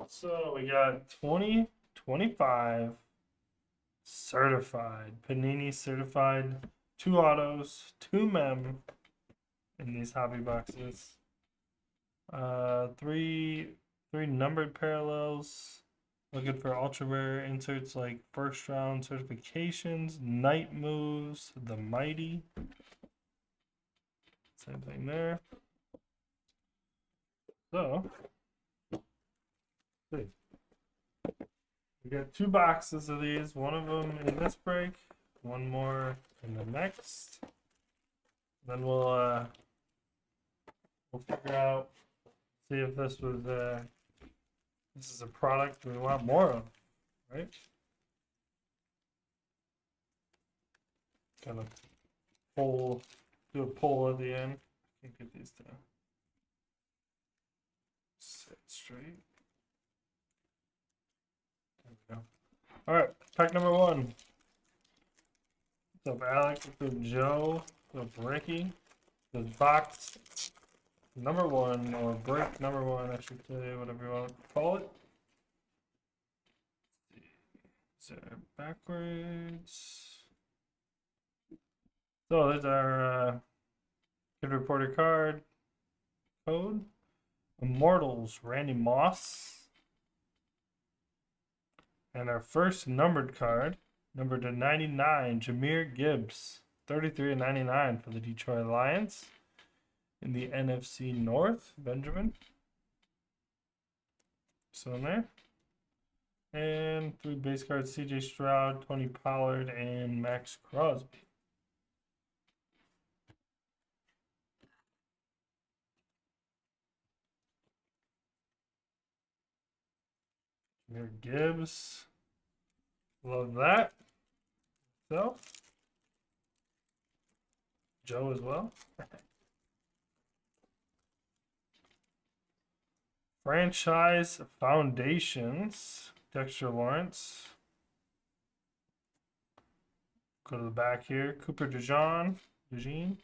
So we got 2025 certified, Panini certified, two autos, two mem in these hobby boxes. Three numbered parallels. Looking for ultra rare inserts like first round certifications, night moves, the mighty. Same thing there. So, see. We got two boxes of these. One of them in this break, one more in the next. Then we'll figure out, see if this is a product we want more of, right? Kind of do a poll at the end. Can't get these to sit straight. There we go. All right, pack number one. What's up, Alex? What's up, Joe? What's up, Ricky? This box number one, or break number one, I should say, whatever you want to call it. Is there backwards? So there's our Good Reporter card code. Immortals, Randy Moss. And our first numbered card, numbered to 99, Jahmyr Gibbs. 33/99 for the Detroit Lions. In the NFC North, Benjamin. So in there. And three base cards, CJ Stroud, Tony Pollard, and Max Crosby. Jahmyr Gibbs. Love that. So, Joe as well. Franchise Foundations, Dexter Lawrence. Go to the back here. Cooper DeJean, David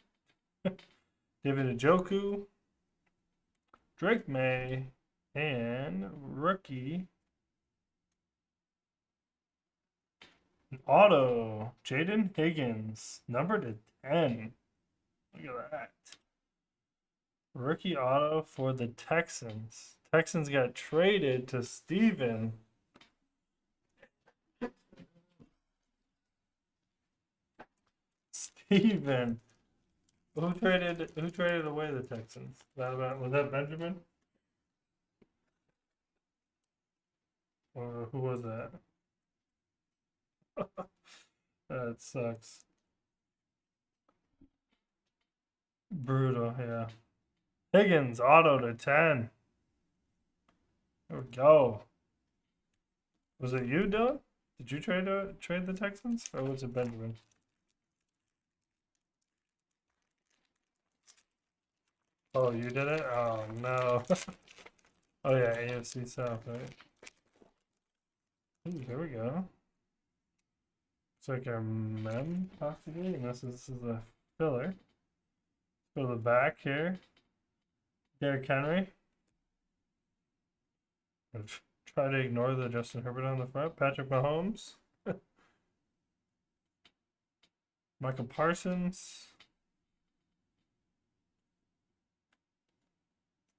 Njoku, Drake May, and rookie auto, Jaden Higgins, number to 10. Look at that. Rookie auto for the Texans. Texans got traded to Steven. Steven. Who traded away the Texans? Was that Benjamin? Or who was that? That sucks. Brutal, yeah. Higgins, auto to 10. There we go. Was it you, Dylan? Did you trade the Texans? Or was it Benjamin? Oh, you did it? Oh, no. Oh, yeah, AFC South, right? Ooh, here we go. It's like our mem, possibly, unless this is a filler. Go to the back here. Derrick Henry. Try to ignore the Justin Herbert on the front. Patrick Mahomes. Michael Parsons.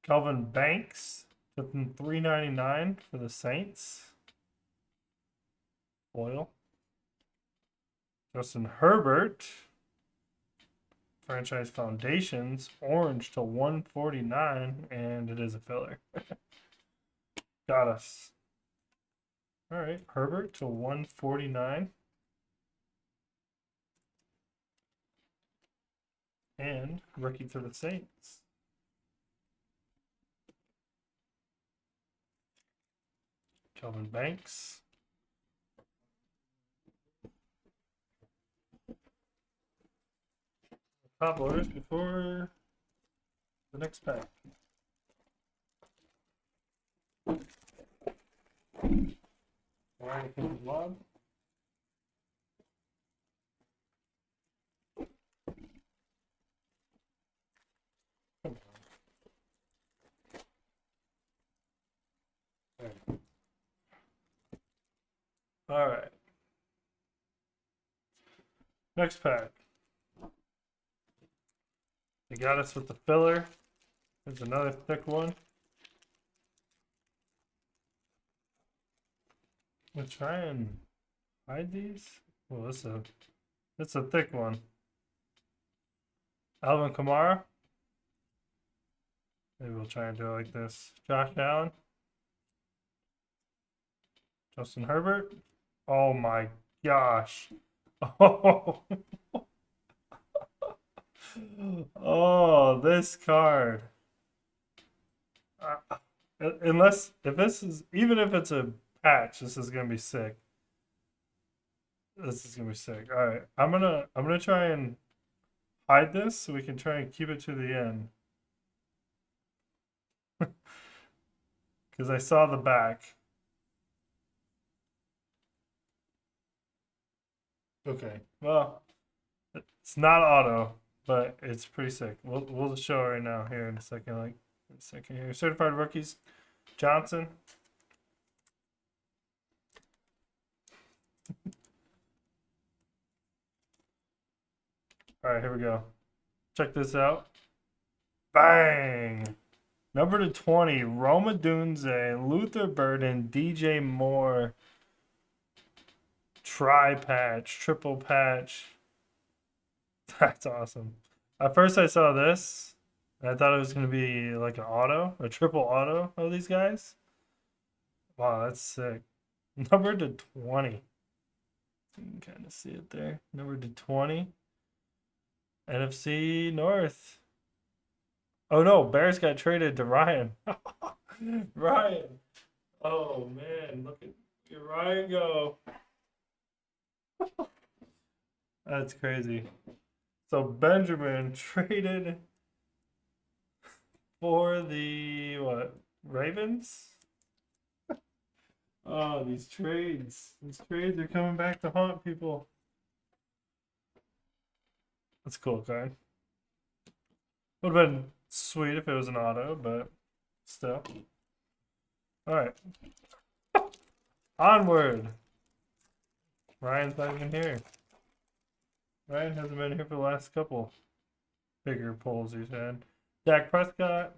Calvin Banks. $3.99 for the Saints. Oil. Justin Herbert. Franchise Foundations. Orange to 149, and it is a filler. Got us. All right, Herbert to 149. And rookie for the Saints. Calvin Banks. Top orders before the next pack. Alright, log. All right. Next pack. They got us with the filler. There's another thick one. We'll try and hide these. Well, it's a thick one. Alvin Kamara. Maybe we'll try and do it like this. Josh Allen. Justin Herbert. Oh my gosh. Oh, oh, this card. Unless if this is even if it's a patch, this is gonna be sick. This is gonna be sick. All right, I'm gonna try and hide this so we can try and keep it to the end. Because I saw the back. Okay, well, it's not auto, but it's pretty sick. We'll show it right now here in a second. Like a second here. Certified rookies, Johnson. All right, here we go. Check this out. Bang! Number to 20, Roma Dunze, Luther Burden, DJ Moore. Tri-patch, triple patch. That's awesome. At first I saw this, and I thought it was going to be like an auto, a triple auto of these guys. Wow, that's sick. Number to 20. You can kind of see it there. Number to 20. NFC North. Oh no, Bears got traded to Ryan. Ryan. Oh man, look at Ryan go. That's crazy. So Benjamin traded for the what? Ravens? Oh, these trades. These trades are coming back to haunt people. That's cool, guy. Would have been sweet if it was an auto, but still. Alright. Onward. Ryan's not even here. Ryan hasn't been here for the last couple bigger polls he's had. Dak Prescott.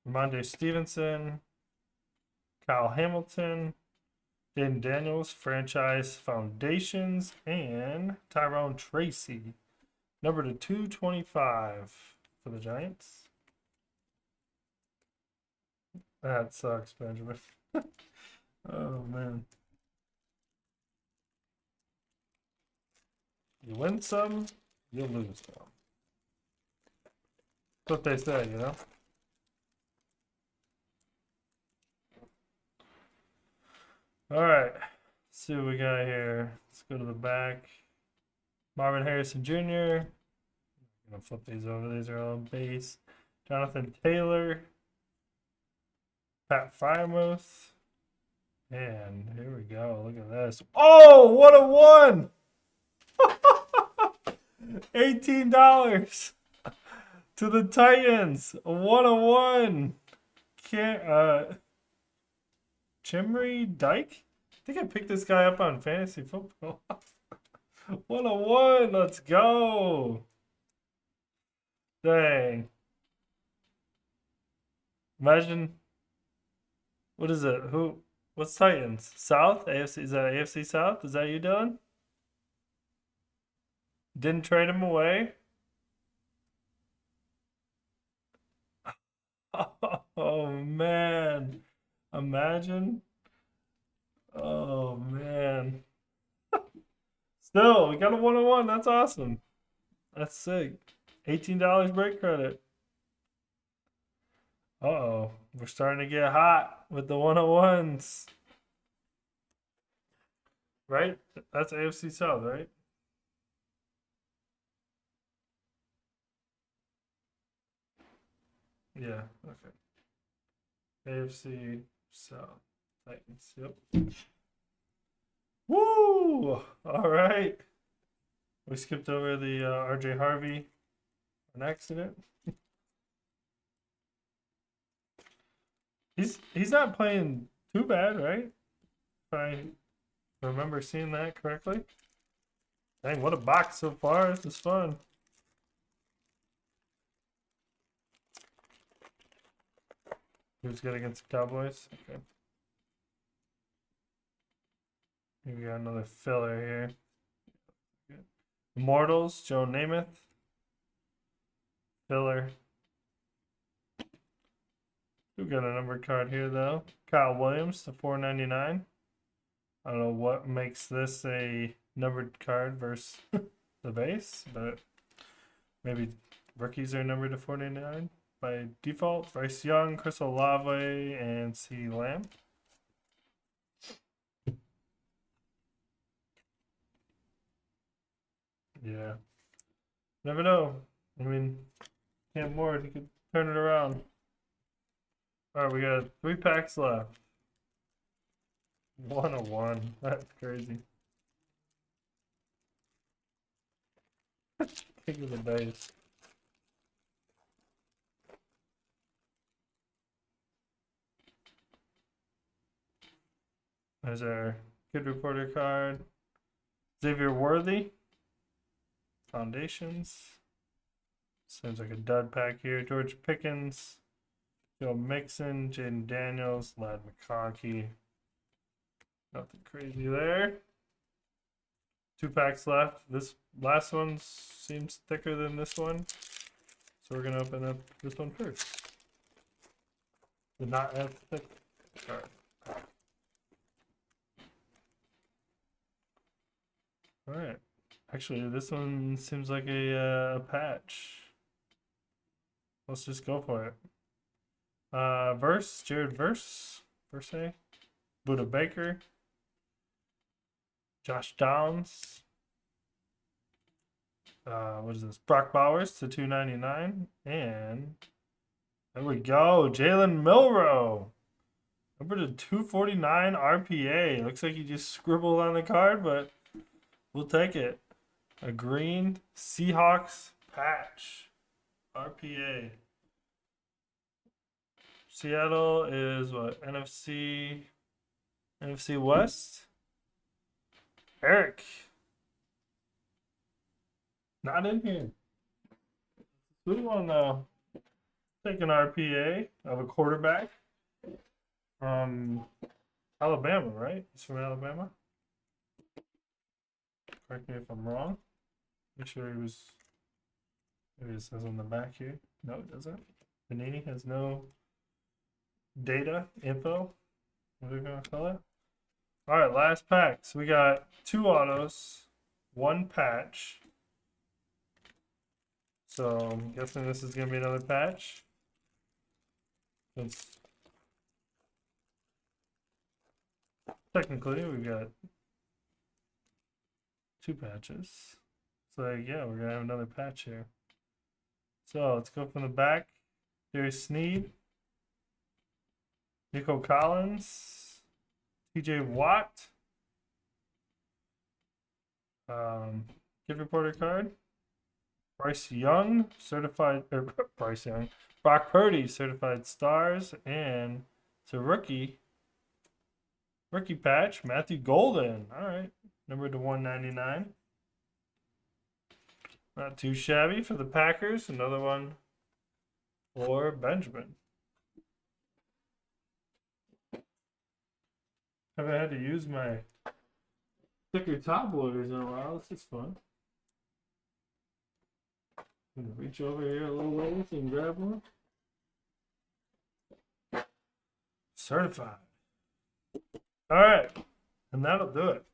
Ramondre Stevenson. Kyle Hamilton. Jaden Daniels, Franchise Foundations, and Tyrone Tracy. Number to 225 for the Giants. That sucks, Benjamin. Oh, man. You win some, you lose some. That's what they say, you know? All right. Let's see what we got here. Let's go to the back. Marvin Harrison Jr. I'm going to flip these over. These are all base. Jonathan Taylor. Pat Frymouth. And here we go. Look at this. Oh, what a one! $18 to the Titans. What a one! Chimry Dyke? I think I picked this guy up on fantasy football. What a one! Let's go! Dang. Imagine. What is it? What's Titans? South? AFC? Is that AFC South? Is that you, Dylan? Didn't trade him away? Oh, man. Imagine. Oh, man. Still, we got a 101. That's awesome. That's sick. $18 break credit. Uh-oh. We're starting to get hot with the 101s. Right? That's AFC South, right? Yeah, okay. AFC South. Titans, yep. Woo! All right. We skipped over the RJ Harvey an accident. He's not playing too bad, right? If I remember seeing that correctly. Dang, what a box so far. This is fun. Who's good against the Cowboys? Okay. We got another filler here. Immortals, Joe Namath. Filler. We got a numbered card here though. Kyle Williams to 499. I don't know what makes this a numbered card versus the base, but maybe rookies are numbered to 499 by default. Bryce Young, Chris Olave, and CeeDee Lamb. Yeah. Never know. I mean, Cam Ward, he could turn it around. Alright, we got 3 packs left. 101. That's crazy. King of the dice. There's our Kid Reporter card. Xavier Worthy. Foundations. Seems like a dud pack here. George Pickens. Joe Mixon. Jaden Daniels. Ladd McConkey. Nothing crazy there. 2 packs left. This last one seems thicker than this one. So we're going to open up this one first. The not as thick card. Alright. Actually, this one seems like a patch. Let's just go for it. Jared Verse. Buda Baker. Josh Downs. What is this? Brock Bowers to 299. And there we go. Jalen Milroe. Number to 249 RPA. Looks like you just scribbled on the card, but we'll take it. A green Seahawks patch. RPA. Seattle is what? NFC West? Eric. Not in here. Good one though. Take an RPA of a quarterback from Alabama, right? He's from Alabama. Correct me if I'm wrong. Make sure he was. Maybe it says on the back here. No, it doesn't. Panini has no data, info. What are we gonna call it? Alright, last pack. So we got 2 autos, 1 patch. So I'm guessing this is gonna be another patch. Since technically we got 2 patches. So yeah, we're gonna have another patch here. So let's go from the back. Darius Sneed, Nico Collins, TJ Watt, Kid Reporter card, Bryce Young, certified, or Bryce Young, Brock Purdy, certified stars, and it's a rookie patch, Matthew Golden. All right, number to 199. Not too shabby for the Packers. Another one for Benjamin. Haven't had to use my thicker top loaders in a while. This is fun. I'm gonna reach over here a little ways and grab one. Certified. All right, and that'll do it.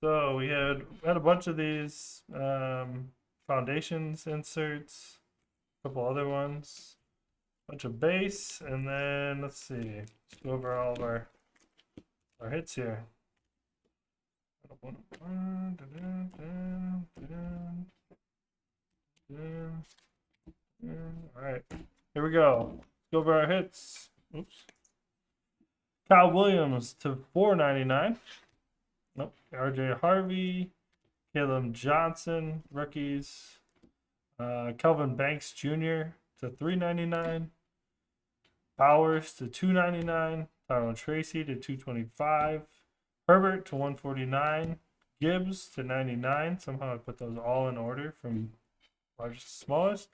So we had a bunch of these foundations inserts, a couple other ones, bunch of base, and then let's see. Let's go over all of our hits here. All right, here we go. Let's go over our hits. Oops. Kyle Williams to 499. Nope. RJ Harvey, Caleb Johnson, rookies. Kelvin Banks Jr. to 399. Bowers to 299. Tyler Tracy to 225. Herbert to 149. Gibbs to 99. Somehow I put those all in order from largest to smallest.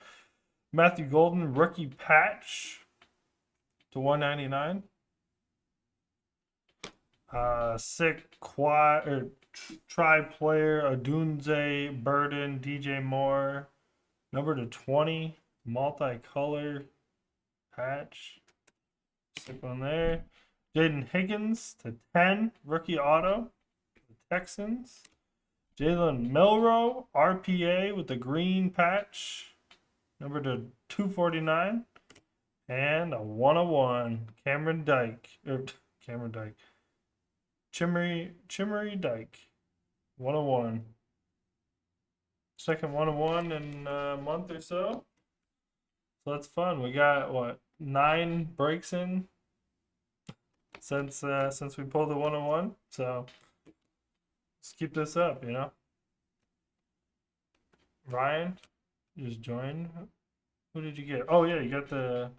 Matthew Golden, rookie patch to 199. Sick quad or tri player Adunze Burden, DJ Moore, number to 20, multicolor patch. Sick one there. Jaden Higgins to 10, rookie auto, the Texans. Jalen Milroe, RPA with the green patch, number to 249. And a 101, Cameron Dyke. Chimmery Dyke. 101. Second 101 in a month or so. So that's fun. We got what, 9 breaks in since we pulled the 101. So let's keep this up, you know. Ryan, you just joined. Who did you get? Oh yeah, you got the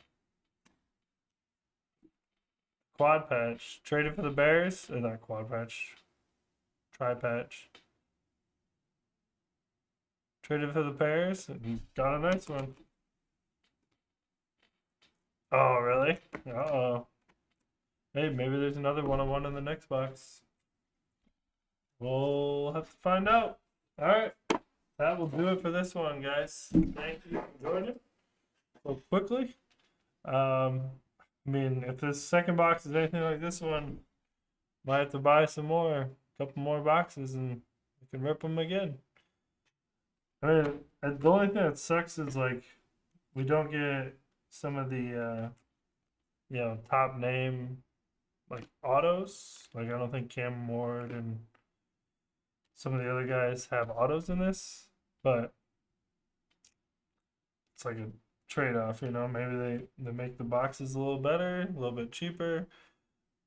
quad patch. Traded for the Bears. Or not quad patch. Tri patch. Traded for the Bears and got a nice one. Oh, really? Uh-oh. Hey, maybe there's another 101 in the next box. We'll have to find out. Alright. That will do it for this one, guys. Thank you for joining so quickly. I mean, if this second box is anything like this one, might have to buy some more, a couple more boxes, and we can rip them again. I mean, the only thing that sucks is like we don't get some of the top name like autos. Like I don't think Cam Ward and some of the other guys have autos in this, but it's like a trade-off, you know. Maybe they make the boxes a little better, a little bit cheaper,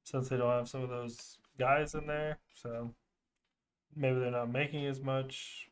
since they don't have some of those guys in there. So maybe they're not making as much.